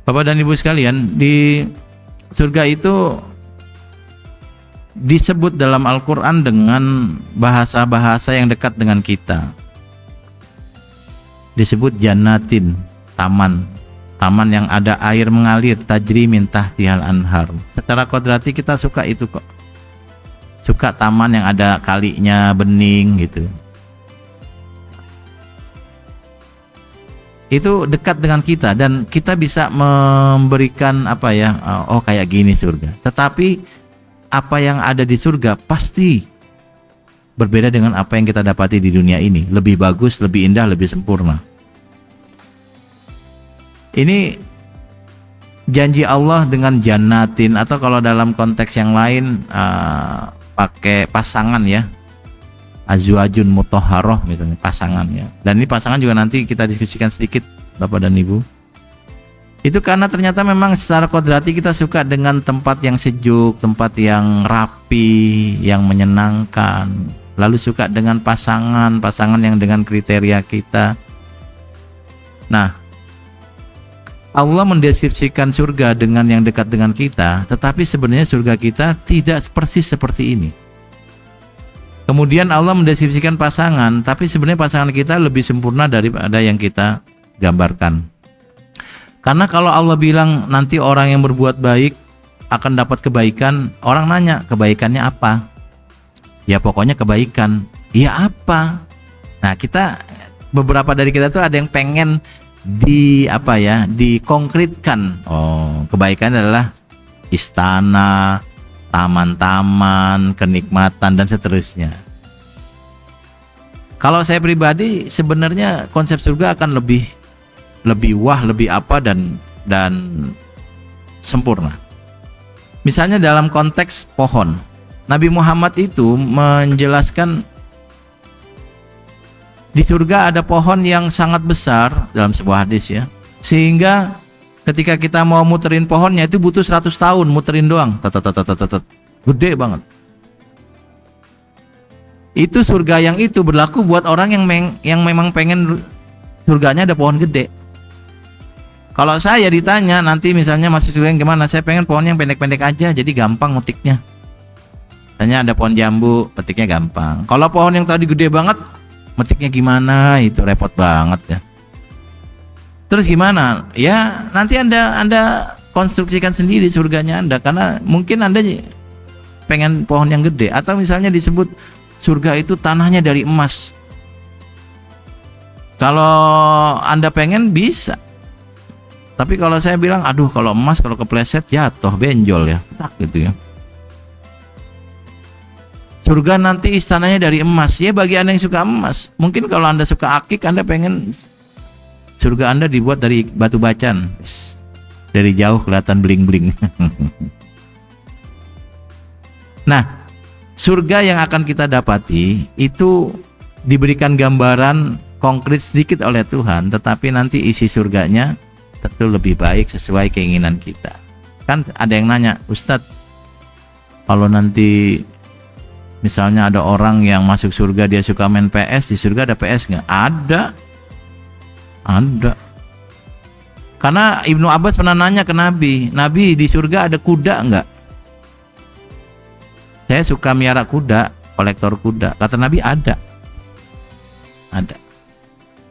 Bapak dan Ibu sekalian, di surga itu disebut dalam Al-Quran dengan bahasa-bahasa yang dekat dengan kita. Disebut jannatin, taman yang ada air mengalir, tajri min tahtihal anhar. Secara kodrati kita suka itu kok, suka taman yang ada kalinya, bening gitu. Itu dekat dengan kita dan kita bisa memberikan apa ya, oh kayak gini surga. Tetapi apa yang ada di surga pasti berbeda dengan apa yang kita dapati di dunia ini. Lebih bagus, lebih indah, lebih sempurna. Ini janji Allah dengan jannatin, atau kalau dalam konteks yang lain pakai pasangan ya, azwajun mutahharoh misalnya, pasangannya. Dan ini pasangan juga nanti kita diskusikan sedikit Bapak dan Ibu. Itu karena ternyata memang secara kodrati kita suka dengan tempat yang sejuk, tempat yang rapi, yang menyenangkan. Lalu suka dengan pasangan yang dengan kriteria kita. Nah, Allah mendeskripsikan surga dengan yang dekat dengan kita, tetapi sebenarnya surga kita tidak persis seperti ini. Kemudian Allah mendeskripsikan pasangan, tapi sebenarnya pasangan kita lebih sempurna daripada yang kita gambarkan. Karena kalau Allah bilang nanti orang yang berbuat baik akan dapat kebaikan, orang nanya kebaikannya apa? Ya pokoknya kebaikan. Ya apa? Nah, beberapa dari kita tuh ada yang pengen dikonkretkan. Oh, kebaikan adalah istana, taman-taman, kenikmatan dan seterusnya. Kalau saya pribadi sebenarnya konsep surga akan lebih wah, lebih apa dan sempurna. Misalnya dalam konteks pohon, Nabi Muhammad itu menjelaskan di surga ada pohon yang sangat besar dalam sebuah hadis ya, sehingga ketika kita mau muterin pohonnya itu butuh 100 tahun muterin doang. Gede banget. Itu surga yang itu berlaku buat orang yang memang pengen surganya ada pohon gede. Kalau saya ditanya nanti misalnya masih surga yang gimana, saya pengen pohon yang pendek-pendek aja, jadi gampang metiknya. Tanya ada pohon jambu, petiknya gampang. Kalau pohon yang tadi gede banget, metiknya gimana, itu repot banget ya. Terus gimana? Ya nanti anda konstruksikan sendiri surganya Anda, karena mungkin Anda pengen pohon yang gede. Atau misalnya disebut surga itu tanahnya dari emas. Kalau Anda pengen bisa. Tapi kalau saya bilang, aduh kalau emas kalau kepleset jatuh benjol ya, tak gitu ya. Surga nanti istananya dari emas. Ya bagi Anda yang suka emas. Mungkin kalau Anda suka akik, Anda pengen surga Anda dibuat dari batu bacan. Dari jauh kelihatan bling-bling. Nah, surga yang akan kita dapati itu diberikan gambaran konkret sedikit oleh Tuhan, tetapi nanti isi surganya tentu lebih baik sesuai keinginan kita. Kan ada yang nanya, Ustadz, kalau nanti misalnya ada orang yang masuk surga dia suka main PS, di surga ada PS nggak? Ada. Karena Ibnu Abbas pernah nanya ke Nabi, di surga ada kuda nggak? Saya suka miara kuda, kolektor kuda. Kata Nabi ada.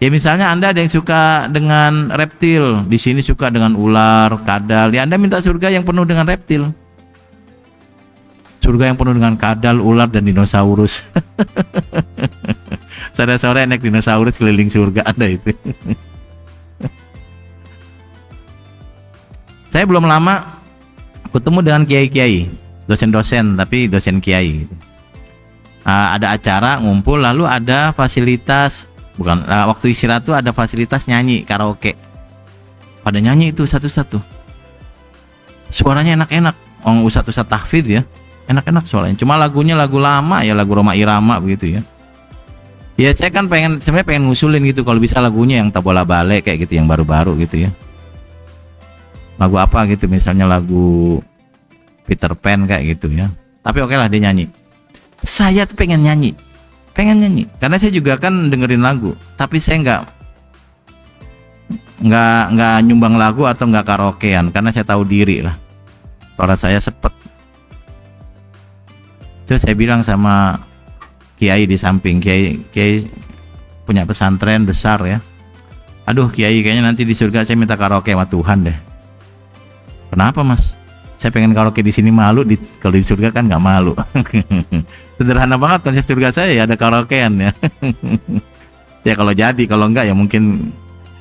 Ya misalnya Anda ada yang suka dengan reptil, di sini suka dengan ular, kadal. Ya Anda minta surga yang penuh dengan reptil. Surga yang penuh dengan kadal, ular dan dinosaurus. Sore-sore naik dinosaurus keliling surga Anda itu. Saya belum lama ketemu dengan kiai-kiai, dosen-dosen tapi dosen kiai. Ada acara ngumpul, lalu ada fasilitas. Waktu istirahat tuh ada fasilitas nyanyi karaoke. Pada nyanyi itu satu-satu. Suaranya enak-enak. Ustadz tahfidz ya. Enak-enak suaranya. Cuma lagunya lagu lama ya, lagu Roma Irama begitu ya. Ya saya kan sebenarnya pengen ngusulin gitu kalau bisa lagunya yang tabola bale kayak gitu, yang baru-baru gitu ya. Lagu apa gitu, misalnya lagu Peter Pan kayak gitu ya. Tapi oke lah dia nyanyi. Saya tuh pengen nyanyi karena saya juga kan dengerin lagu, tapi saya nggak nyumbang lagu atau nggak karaokean, karena saya tahu diri lah, suara saya sepet. Terus saya bilang sama kiai di samping, kiai punya pesantren besar ya, aduh kiai, kayaknya nanti di surga saya minta karaoke sama Tuhan deh. Kenapa mas? Saya pengen karaoke di sini malu, kalau di surga kan nggak malu. Sederhana banget konsep surga saya ya, ada karaokean ya. Ya kalau jadi, kalau enggak ya mungkin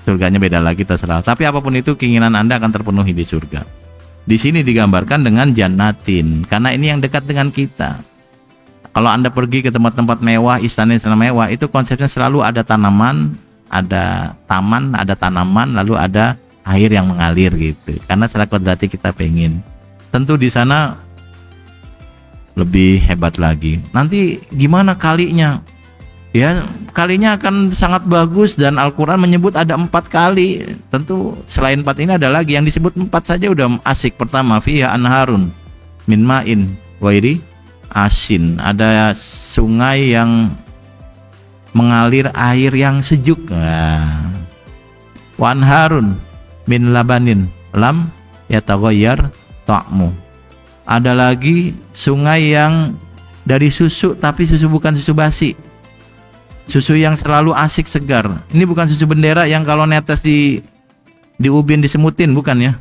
surganya beda lagi, terserah. Tapi apapun itu, keinginan Anda akan terpenuhi di surga. Di sini digambarkan dengan jannatin, karena ini yang dekat dengan kita. Kalau Anda pergi ke tempat-tempat mewah, istana-istana mewah, itu konsepnya selalu ada tanaman, ada taman, ada tanaman, lalu ada air yang mengalir gitu. Karena secara kodrati kita pengen. Tentu di sana lebih hebat lagi. Nanti gimana kalinya? Ya, kalinya akan sangat bagus, dan Al-Quran menyebut ada 4 kali. Tentu selain 4 ini ada lagi, yang disebut 4 saja udah asik. Pertama, fiha anharun min ma'in wairi asin, ada sungai yang mengalir air yang sejuk. Wa anharun min labanin lam yataghayyar ta'mu, ada lagi sungai yang dari susu, tapi susu bukan susu basi, susu yang selalu asik segar. Ini bukan susu bendera yang kalau netes di ubin disemutin, bukan ya.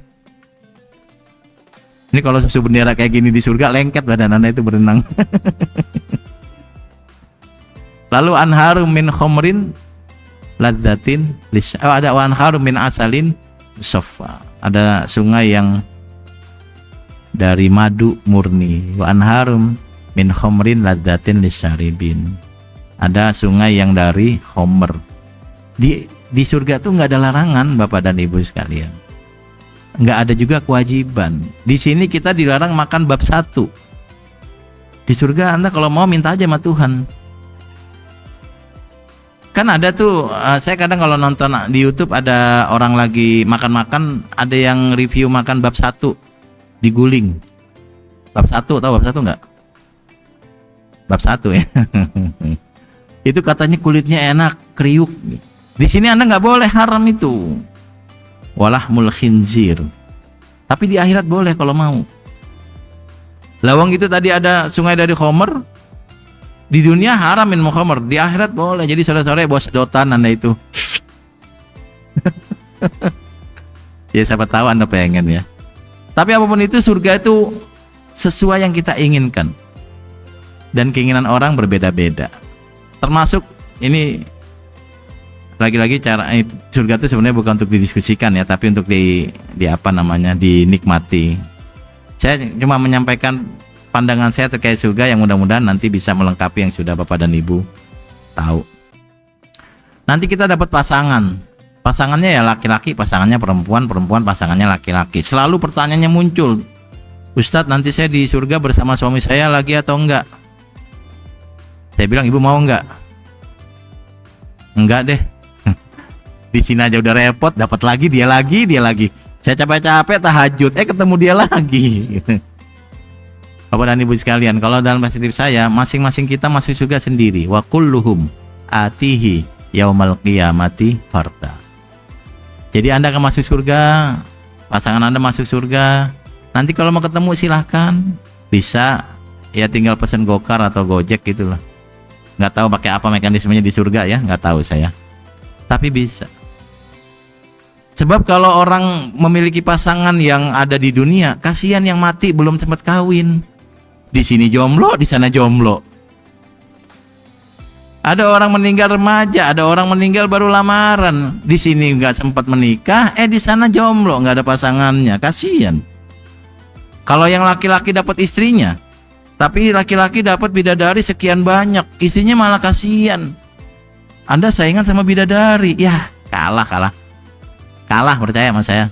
Ini kalau susu bendera kayak gini di surga, lengket badan Anda itu berenang. Lalu anharum min khomrin ladzatin ada anharum min asalin sofa, ada sungai yang dari madu murni. Wa anharum min khomrin ladzatin lisyaribin, ada sungai yang dari homer. Di surga tuh nggak ada larangan Bapak dan Ibu sekalian, nggak ada juga kewajiban. Di sini kita dilarang makan bab 1. Di surga Anda kalau mau minta aja sama Tuhan. Kan ada tuh, saya kadang kalau nonton di YouTube ada orang lagi makan-makan, ada yang review makan bab 1 diguling. Bab 1, tahu bab 1 nggak? Bab 1 ya. Itu katanya kulitnya enak, kriuk. Di sini Anda nggak boleh, haram itu. Walahmul khinzir. Tapi di akhirat boleh kalau mau. Lawang itu tadi ada sungai dari Khomer. Di dunia haram minum Khomer, di akhirat boleh. Jadi sore-sore bawa sedotan Anda itu. Ya siapa tahu Anda pengen ya. Tapi apapun itu, surga itu sesuai yang kita inginkan. Dan keinginan orang berbeda-beda. Termasuk ini, lagi-lagi cara surga itu sebenarnya bukan untuk didiskusikan ya, tapi untuk dinikmati. Saya cuma menyampaikan pandangan saya terkait surga yang mudah-mudahan nanti bisa melengkapi yang sudah Bapak dan Ibu tahu. Nanti kita dapat pasangan. Pasangannya ya laki-laki, pasangannya perempuan, perempuan pasangannya laki-laki. Selalu pertanyaannya muncul, Ustadz nanti saya di surga bersama suami saya lagi atau enggak? Saya bilang, Ibu mau enggak? Enggak deh. Di sini aja udah repot, dapat lagi dia lagi. Saya capek-capek tahajud, ketemu dia lagi. Bapak dan Ibu sekalian, kalau dalam perspektif saya, masing-masing kita masuk surga sendiri. Wa kulluhum atihi yaumal qiyamati farda. Jadi Anda akan masuk surga, pasangan Anda masuk surga. Nanti kalau mau ketemu silahkan, bisa ya tinggal pesan Gokar atau Gojek gitulah. Nggak tahu pakai apa mekanismenya di surga ya, nggak tahu saya. Tapi bisa. Sebab kalau orang memiliki pasangan yang ada di dunia, kasihan yang mati belum sempat kawin. Di sini jomblo, di sana jomblo. Ada orang meninggal remaja, ada orang meninggal baru lamaran. Di sini nggak sempat menikah, di sana jomblo, nggak ada pasangannya. Kasihan. Kalau yang laki-laki dapat istrinya, tapi laki-laki dapat bidadari sekian banyak, istrinya malah kasihan. Anda saingan sama bidadari, ya kalah, percaya sama saya.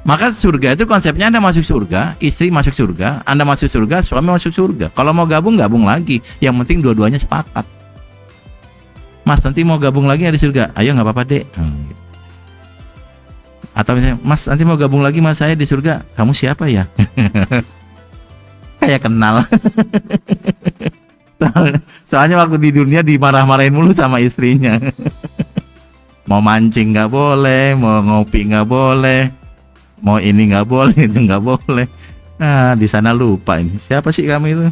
Maka surga itu konsepnya Anda masuk surga, istri masuk surga, Anda masuk surga, suami masuk surga. Kalau mau gabung lagi, yang penting dua-duanya sepakat. Mas nanti mau gabung lagi di surga, ayo nggak apa-apa dek. Atau misalnya, Mas nanti mau gabung lagi mas saya di surga, kamu siapa ya? Kayak kenal. Soalnya waktu di dunia dimarah-marahin mulu sama istrinya. Mau mancing nggak boleh, mau ngopi nggak boleh, mau ini nggak boleh, itu nggak boleh. Nah, di sana lupa ini. Siapa sih kami itu?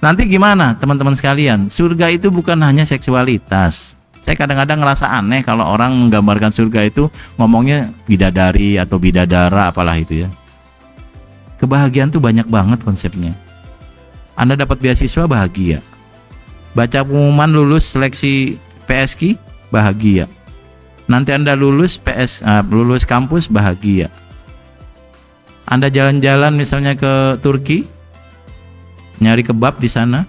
Nanti gimana teman-teman sekalian? Surga itu bukan hanya seksualitas. Saya kadang-kadang ngerasa aneh kalau orang menggambarkan surga itu ngomongnya bidadari atau bidadara apalah itu ya. Kebahagiaan tuh banyak banget konsepnya. Anda dapat beasiswa bahagia. Baca pengumuman lulus seleksi PSK bahagia. Nanti Anda lulus lulus kampus bahagia. Anda jalan-jalan misalnya ke Turki, nyari kebab di sana.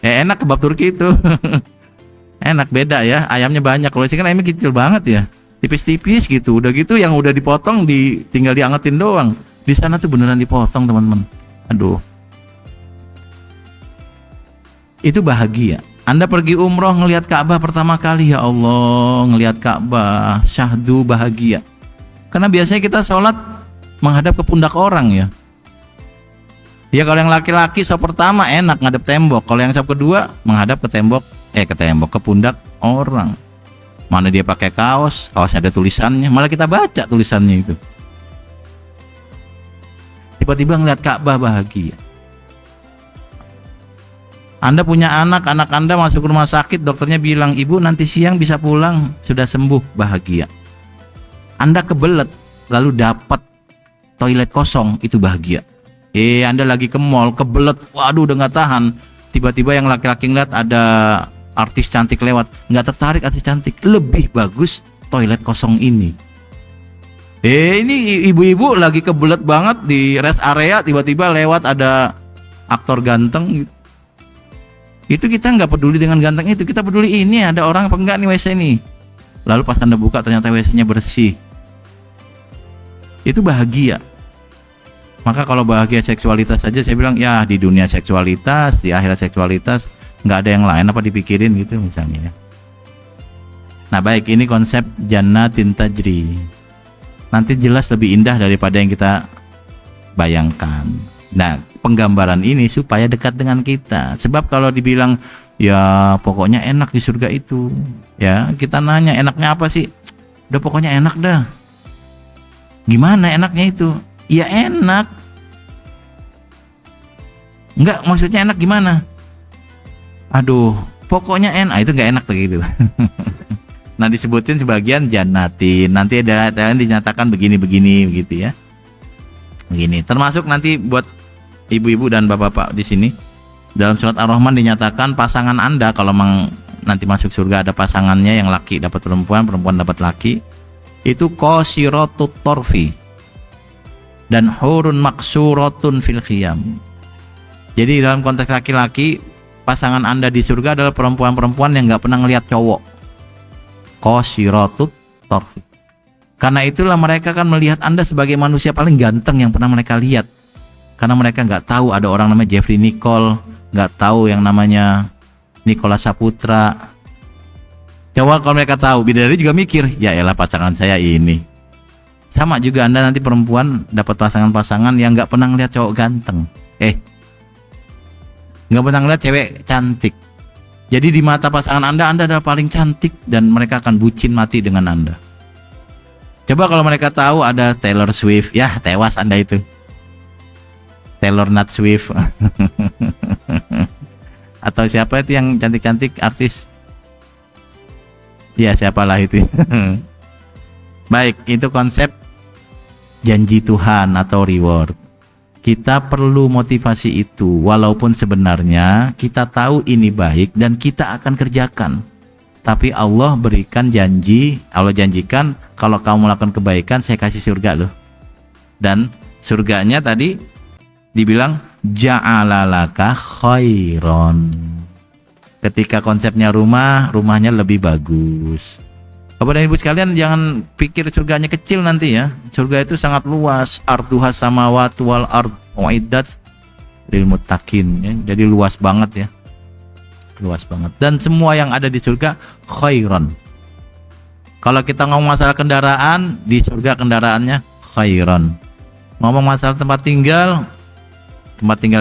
Enak kebab Turki itu. Enak, beda ya, ayamnya banyak. Kalau sini kan ayamnya kecil banget ya, tipis-tipis gitu. Udah gitu yang udah dipotong tinggal diangetin doang. Di sana tuh beneran dipotong teman-teman. Aduh, itu bahagia. Anda pergi umroh ngelihat Ka'bah pertama kali, ya Allah, ngelihat Ka'bah, syahdu, bahagia. Karena biasanya kita sholat menghadap ke pundak orang ya. Ya kalau yang laki-laki sop pertama enak ngadep tembok. Kalau yang sop kedua menghadap ke tembok, ke pundak orang. Mana dia pakai kaosnya ada tulisannya, malah kita baca tulisannya itu. Tiba-tiba ngeliat Ka'bah bahagia. Anda punya anak Anda masuk rumah sakit, dokternya bilang, ibu nanti siang bisa pulang, sudah sembuh, bahagia. Anda kebelet, lalu dapat toilet kosong, itu bahagia. Anda lagi ke mall, kebelet, waduh udah gak tahan. Tiba-tiba yang laki-laki ngeliat ada artis cantik lewat, nggak tertarik artis cantik, lebih bagus toilet kosong ini. Ini ibu-ibu lagi kebelet banget di rest area, tiba-tiba lewat ada aktor ganteng. Itu kita nggak peduli dengan ganteng itu, kita peduli ini ada orang apa enggak nih WC nih. Lalu pas Anda buka ternyata WC-nya bersih. Itu bahagia. Maka kalau bahagia seksualitas saja, saya bilang ya di dunia seksualitas, di akhirat seksualitas, nggak ada yang lain apa dipikirin gitu misalnya ya. Nah baik, ini konsep jannatin tajri. Nanti jelas lebih indah daripada yang kita bayangkan. Nah penggambaran ini supaya dekat dengan kita. Sebab kalau dibilang ya pokoknya enak di surga itu, ya kita nanya enaknya apa sih? Udah pokoknya enak dah. Gimana enaknya itu? Ya enak. Enggak, maksudnya enak gimana? Aduh, pokoknya enak, itu nggak enak begitu. Nah disebutin sebagian jannatin, nanti ada yang dinyatakan begini-begini begitu ya. Begini, termasuk nanti buat ibu-ibu dan bapak-bapak di sini, dalam surat Ar-Rahman dinyatakan pasangan Anda kalau nanti masuk surga ada pasangannya, yang laki dapat perempuan, perempuan dapat laki, itu qasiratut tarfi dan hurun maksuratun fil khiyam. Jadi dalam konteks laki-laki, pasangan Anda di surga adalah perempuan-perempuan yang nggak pernah ngelihat cowok. Qasiratut tarfi. Karena itulah mereka kan melihat Anda sebagai manusia paling ganteng yang pernah mereka lihat. Karena mereka nggak tahu ada orang namanya Jeffrey Nicole, nggak tahu yang namanya Nicholas Saputra. Coba kalau mereka tahu, bidadari juga mikir, ya elah pasangan saya ini. Sama juga Anda nanti perempuan dapat pasangan-pasangan yang nggak pernah ngelihat cowok ganteng. Nggak pernah ngeliat cewek cantik. Jadi di mata pasangan Anda adalah paling cantik dan mereka akan bucin mati dengan Anda. Coba kalau mereka tahu ada Taylor Swift, ya tewas Anda itu. Taylor Not Swift. Atau siapa itu yang cantik-cantik artis? Ya siapalah itu. Baik, itu konsep janji Tuhan atau reward. Kita perlu motivasi itu, walaupun sebenarnya kita tahu ini baik dan kita akan kerjakan. Tapi Allah berikan janji, Allah janjikan kalau kamu melakukan kebaikan saya kasih surga loh. Dan surganya tadi dibilang ja'alalaka khairon. Ketika konsepnya rumahnya lebih bagus. Bapak dan Ibu sekalian, jangan pikir surganya kecil nanti ya. Surga itu sangat luas, arduha samawati wal ard uiddat lil muttaqin ya. Jadi luas banget ya. Luas banget. Dan semua yang ada di surga khairan. Kalau kita ngomong masalah kendaraan, di surga kendaraannya khairan. Ngomong masalah tempat tinggal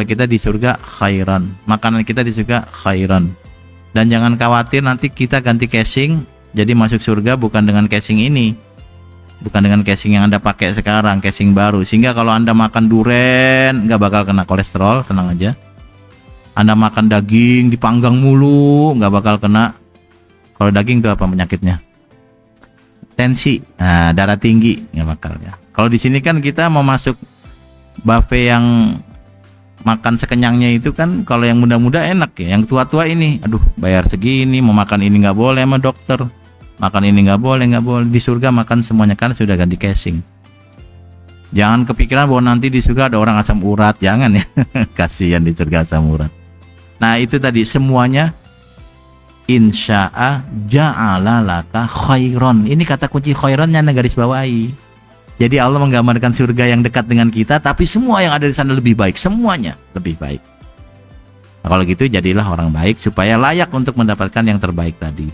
kita di surga khairan. Makanan kita di surga khairan. Dan jangan khawatir nanti kita ganti casing, jadi masuk surga bukan dengan casing ini, bukan dengan casing yang Anda pakai sekarang, casing baru. Sehingga kalau Anda makan duren nggak bakal kena kolesterol, tenang aja. Anda makan daging dipanggang mulu nggak bakal kena. Kalau daging itu apa penyakitnya? Tensi, darah tinggi, nggak bakal ya. Kalau di sini kan kita mau masuk buffet yang makan sekenyangnya itu kan, kalau yang muda-muda enak ya, yang tua-tua ini, aduh bayar segini, mau makan ini nggak boleh sama dokter, makan ini nggak boleh. Di surga makan semuanya kan sudah ganti casing. Jangan kepikiran bahwa nanti di surga ada orang asam urat, jangan ya. Kasihan di surga asam urat. Nah itu tadi semuanya insya'a ja'ala laka khairon. Ini kata kunci khaironnya Anda garis bawahi. Jadi Allah menggambarkan surga yang dekat dengan kita, tapi semua yang ada di sana lebih baik, semuanya lebih baik. Nah, kalau gitu jadilah orang baik supaya layak untuk mendapatkan yang terbaik tadi.